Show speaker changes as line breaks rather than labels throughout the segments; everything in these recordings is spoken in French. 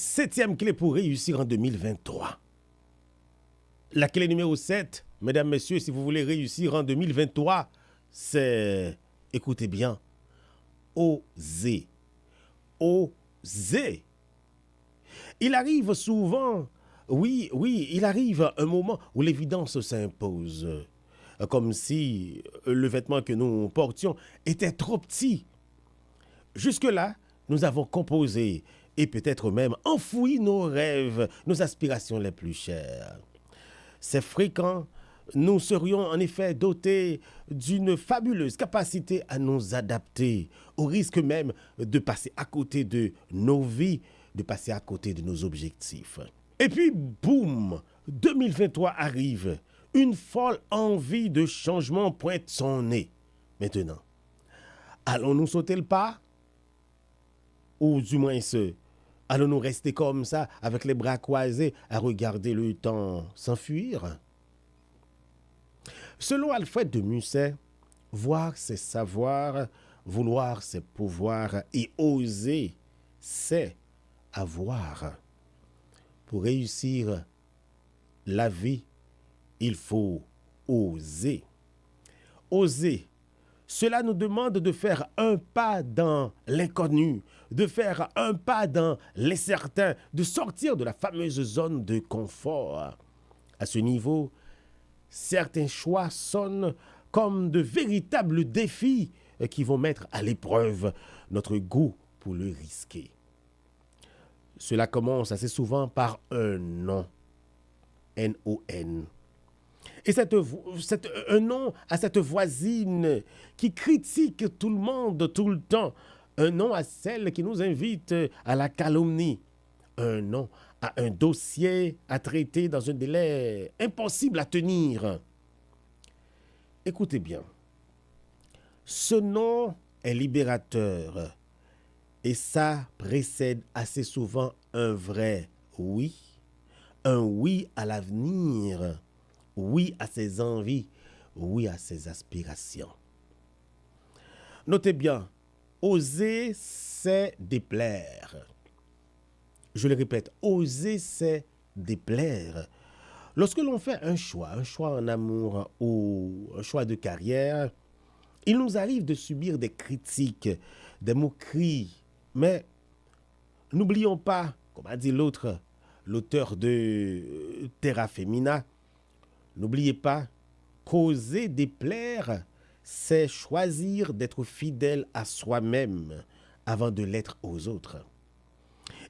Septième clé pour réussir en 2023. La clé numéro 7, mesdames, messieurs, si vous voulez réussir en 2023, c'est, écoutez bien, oser. Oser. Il arrive souvent, oui, il arrive un moment où l'évidence s'impose. Comme si le vêtement que nous portions était trop petit. Jusque-là, nous avons composé et peut-être même enfoui nos rêves, nos aspirations les plus chères. C'est fréquent, nous serions en effet dotés d'une fabuleuse capacité à nous adapter, au risque même de passer à côté de nos vies, de passer à côté de nos objectifs. Et puis, boum, 2023 arrive. Une folle envie de changement pointe son nez. Maintenant, allons-nous sauter le pas? Ou du moins allons-nous rester comme ça, avec les bras croisés, à regarder le temps s'enfuir? Selon Alfred de Musset, voir c'est savoir, vouloir c'est pouvoir, et oser c'est avoir. Pour réussir la vie, il faut oser. Oser. Cela nous demande de faire un pas dans l'inconnu, de faire un pas dans l'incertain, de sortir de la fameuse zone de confort. À ce niveau, certains choix sonnent comme de véritables défis qui vont mettre à l'épreuve notre goût pour le risquer. Cela commence assez souvent par un nom, N-O-N. Et un nom à cette voisine qui critique tout le monde tout le temps. Un nom à celle qui nous invite à la calomnie. Un nom à un dossier à traiter dans un délai impossible à tenir. Écoutez bien. Ce nom est libérateur. Et ça précède assez souvent un vrai oui. Un oui à l'avenir. Oui à ses envies, oui à ses aspirations. Notez bien, oser, c'est déplaire. Je le répète, oser, c'est déplaire. Lorsque l'on fait un choix en amour ou un choix de carrière, il nous arrive de subir des critiques, des moqueries. Mais n'oublions pas, comme a dit l'auteur de Terra Femina, n'oubliez pas qu'oser déplaire, c'est choisir d'être fidèle à soi-même avant de l'être aux autres.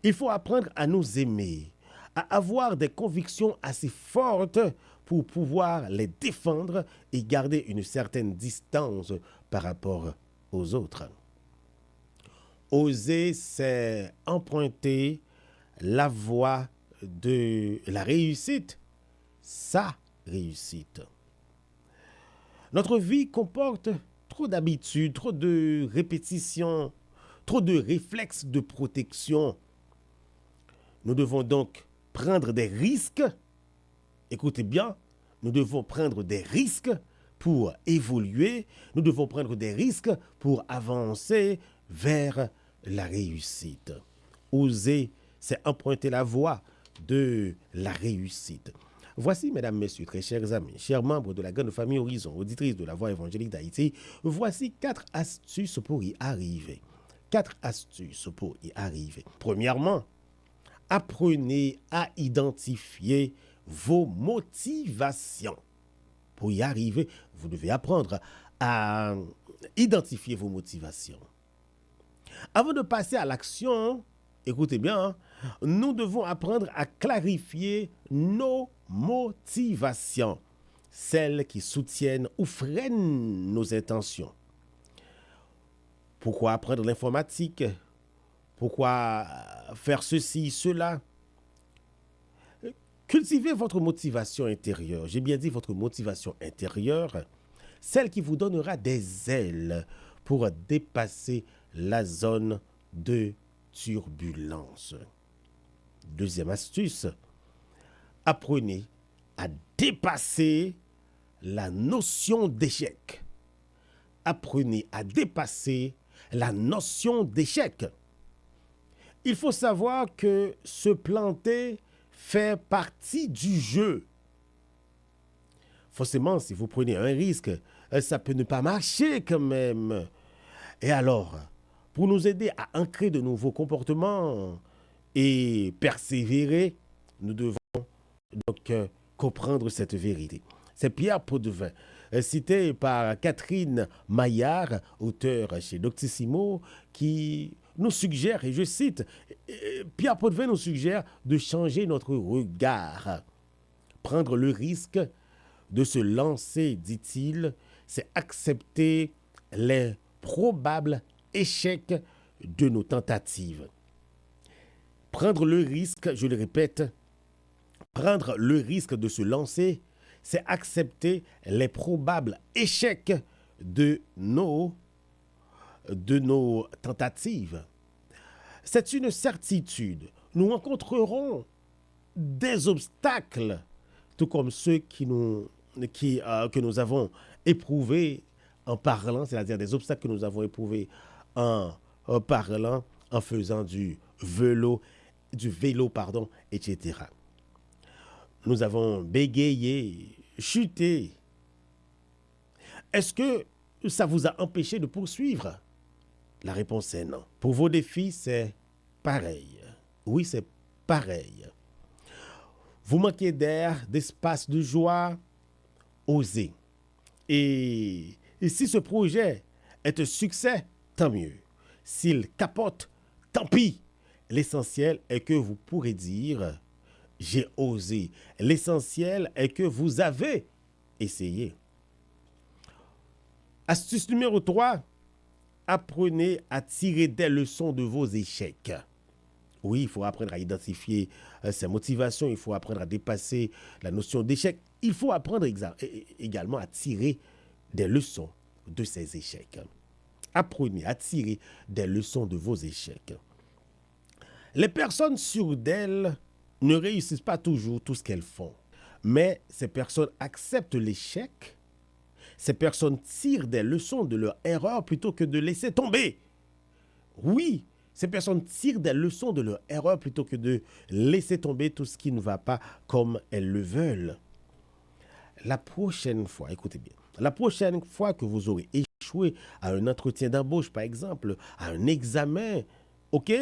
Il faut apprendre à nous aimer, à avoir des convictions assez fortes pour pouvoir les défendre et garder une certaine distance par rapport aux autres. Oser, c'est emprunter la voie de la réussite, sa réussite. Notre vie comporte trop d'habitudes, trop de répétitions, trop de réflexes de protection. Nous devons donc prendre des risques. Écoutez bien, nous devons prendre des risques pour évoluer. Nous devons prendre des risques pour avancer vers la réussite. Oser, c'est emprunter la voie de la réussite. Voici, mesdames, messieurs, très chers amis, chers membres de la grande famille Horizon, auditrices de la Voix évangélique d'Haïti, voici 4 astuces pour y arriver. 4 astuces pour y arriver. Premièrement, apprenez à identifier vos motivations. Pour y arriver, vous devez apprendre à identifier vos motivations. Avant de passer à l'action, écoutez bien, nous devons apprendre à clarifier nos motivations, celles qui soutiennent ou freinent nos intentions. Pourquoi apprendre l'informatique? Pourquoi faire ceci, cela? Cultivez votre motivation intérieure. J'ai bien dit votre motivation intérieure, celle qui vous donnera des ailes pour dépasser la zone de turbulence. Deuxième astuce, apprenez à dépasser la notion d'échec. Apprenez à dépasser la notion d'échec. Il faut savoir que se planter fait partie du jeu. Forcément, si vous prenez un risque, ça peut ne pas marcher quand même. Et alors, pour nous aider à ancrer de nouveaux comportements et persévérer, nous devons donc comprendre cette vérité. C'est Pierre Potvin, cité par Catherine Maillard, auteur chez Doctissimo, qui nous suggère, et je cite, Pierre Potvin nous suggère de changer notre regard. Prendre le risque de se lancer, dit-il, c'est accepter les probables échecs de nos tentatives. Prendre le risque, je le répète, prendre le risque de se lancer, c'est accepter les probables échecs de nos tentatives. C'est une certitude. Nous rencontrerons des obstacles, tout comme ceux que nous avons éprouvés en parlant, c'est-à-dire des obstacles que nous avons éprouvés en parlant, en faisant du vélo, etc. Nous avons bégayé, chuté. Est-ce que ça vous a empêché de poursuivre? La réponse est non. Pour vos défis, c'est pareil. Oui, c'est pareil. Vous manquez d'air, d'espace, de joie, osez. Et si ce projet est un succès, tant mieux. S'il capote, tant pis. L'essentiel est que vous pourrez dire « j'ai osé ». L'essentiel est que vous avez essayé. Astuce numéro 3, apprenez à tirer des leçons de vos échecs. Oui, il faut apprendre à identifier ses motivations, il faut apprendre à dépasser la notion d'échec. Il faut apprendre également à tirer des leçons de ces échecs. Apprenez à tirer des leçons de vos échecs. Les personnes sûres d'elles ne réussissent pas toujours tout ce qu'elles font. Mais ces personnes acceptent l'échec. Ces personnes tirent des leçons de leur erreur plutôt que de laisser tomber. Oui, ces personnes tirent des leçons de leur erreur plutôt que de laisser tomber tout ce qui ne va pas comme elles le veulent. La prochaine fois, écoutez bien, la prochaine fois que vous aurez échoué à un entretien d'embauche, par exemple, à un examen, ok,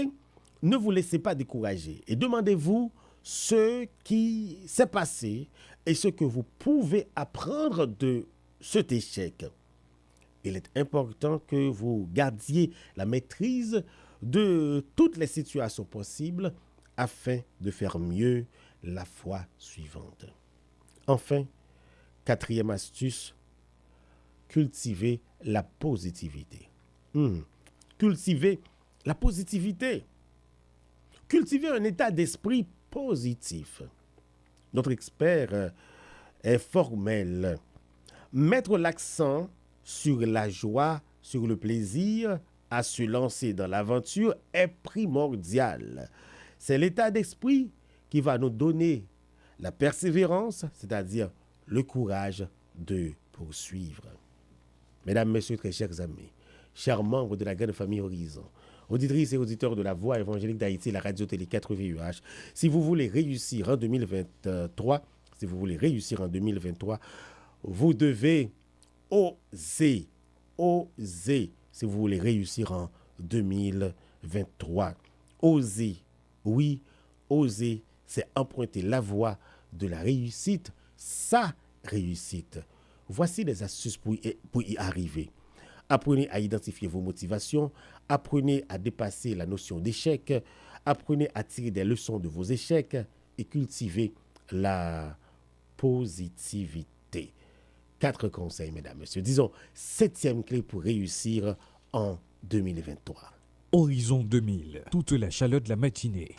ne vous laissez pas décourager et demandez-vous ce qui s'est passé et ce que vous pouvez apprendre de cet échec. Il est important que vous gardiez la maîtrise de toutes les situations possibles afin de faire mieux la fois suivante. Enfin, 4e astuce, cultiver la positivité. Cultiver la positivité. Cultiver un état d'esprit positif. Notre expert est formel. Mettre l'accent sur la joie, sur le plaisir à se lancer dans l'aventure est primordial. C'est l'état d'esprit qui va nous donner la persévérance, c'est-à-dire le courage de poursuivre. Mesdames, Messieurs, très chers amis, chers membres de la grande famille Horizon, auditrices et auditeurs de la Voix évangélique d'Haïti, la radio-télé 4 VUH, si vous voulez réussir en 2023, vous devez oser. Si vous voulez réussir en 2023, oser. Oui, oser, c'est emprunter la voie de la réussite, sa réussite. Voici les astuces pour y arriver. Apprenez à identifier vos motivations, apprenez à dépasser la notion d'échec, apprenez à tirer des leçons de vos échecs et cultivez la positivité. 4 conseils, mesdames, messieurs. Disons, 7e clé pour réussir en 2023.
Horizon 2000, toute la chaleur de la matinée.